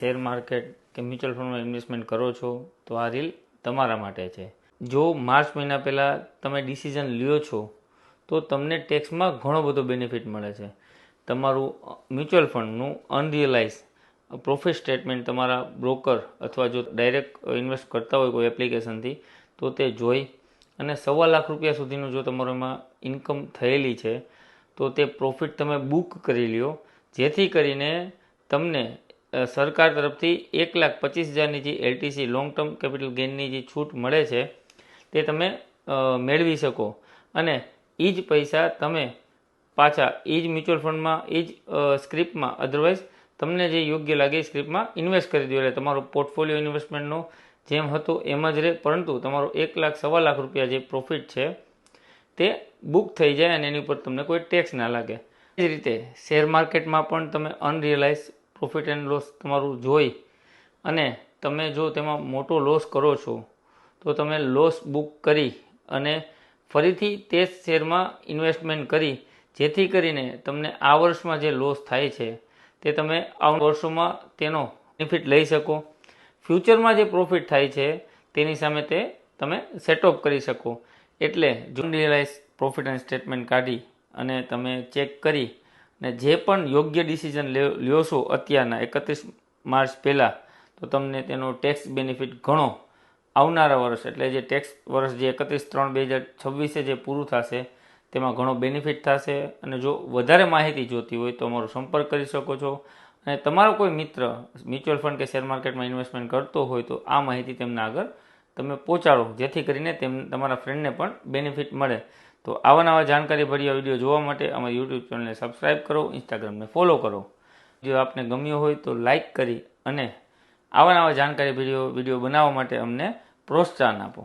Share market કે mutual ફંડમાં investment કરો છો તો આ રીલ તમારા માટે છે. જો માર્ચ મહિના પહેલાં તમે ડિસિઝન લ્યો છો તો તમને ટેક્સમાં ઘણો બધો બેનિફિટ મળે છે. તમારું મ્યુચ્યુઅલ ફંડનું અનરિયલાઇઝ પ્રોફિટ સ્ટેટમેન્ટ તમારા બ્રોકર અથવા જો ડાયરેક્ટ ઇન્વેસ્ટ કરતા હોય કોઈ એપ્લિકેશનથી તો તે જોઈ અને ₹1,25,000 સુધીનું જો તમારું એમાં ઇન્કમ થયેલી છે તો તે પ્રોફિટ તમે બુક કરી લ્યો, જેથી કરીને તમને સરકાર તરફથી 1,25,000ની જે LTC લોંગ ટર્મ કેપિટલ ગેઇનની જે છૂટ મળે છે તે તમે મેળવી શકો અને એ જ પૈસા તમે પાછા એ જ મ્યુચ્યુઅલ ફંડમાં એ જ સ્ક્રિપ્ટમાં અધરવાઇઝ તમને જે યોગ્ય લાગે એ સ્ક્રિપ્ટમાં ઇન્વેસ્ટ કરી દો. એટલે તમારો પોર્ટફોલિયો ઇન્વેસ્ટમેન્ટનો જેમ હતો એમ જ રહે, પરંતુ તમારો ₹1,00,000 જે પ્રોફિટ છે તે બુક થઈ જાય અને એની ઉપર તમને કોઈ ટેક્સ ના લાગે. એ જ રીતે શેર માર્કેટમાં પણ તમે અનરિયલાઇઝ પ્રોફિટ એન્ડ લોસ તમારું જોઈ અને તમે જો તેમાં મોટો લોસ કરો છો તો તમે લોસ બુક કરી અને ફરીથી તે જ શેરમાં ઇન્વેસ્ટમેન્ટ કરી, જેથી કરીને તમને આ વર્ષમાં જે લોસ થાય છે તે તમે આવનારા વર્ષોમાં તેનો બેનિફિટ લઈ શકો. ફ્યુચરમાં જે પ્રોફિટ થાય છે તેની સામે તે તમે સેટ ઓફ કરી શકો. એટલે જો અનરિયલાઇઝ પ્રોફિટ એન્ડ સ્ટેટમેન્ટ કાઢી અને તમે ચેક કરી અને જે પણ યોગ્ય ડિસિઝન લ્યો છો અત્યારના 31 માર્ચ પહેલાં, તો તમને તેનો ટેક્સ બેનિફિટ ઘણો આવનારા વર્ષ એટલે જે ટેક્સ વર્ષ જે 31/3/2026 જે પૂરું થશે તેમાં ઘણો બેનિફિટ થશે. અને જો વધારે માહિતી જોતી હોય તો અમારો સંપર્ક કરી શકો છો. અને તમારો કોઈ મિત્ર મ્યુચ્યુઅલ ફંડ કે શેર માર્કેટમાં ઇન્વેસ્ટમેન્ટ કરતો હોય તો આ માહિતી તેમને આગળ તમે પહોંચાડો, જેથી કરીને તમારા ફ્રેન્ડને પણ બેનિફિટ મળે. તો આવા નવા જાણકારીભર્યા વિડીયો જોવા માટે અમારી યુટ્યુબ ચેનલને સબસ્ક્રાઈબ કરો, ઇન્સ્ટાગ્રામને ફોલો કરો. જો આપને ગમ્યો હોય તો લાઈક કરી અને આવા નવા જાણકારી વિડીયો બનાવવા માટે અમને પ્રોત્સાહન આપો.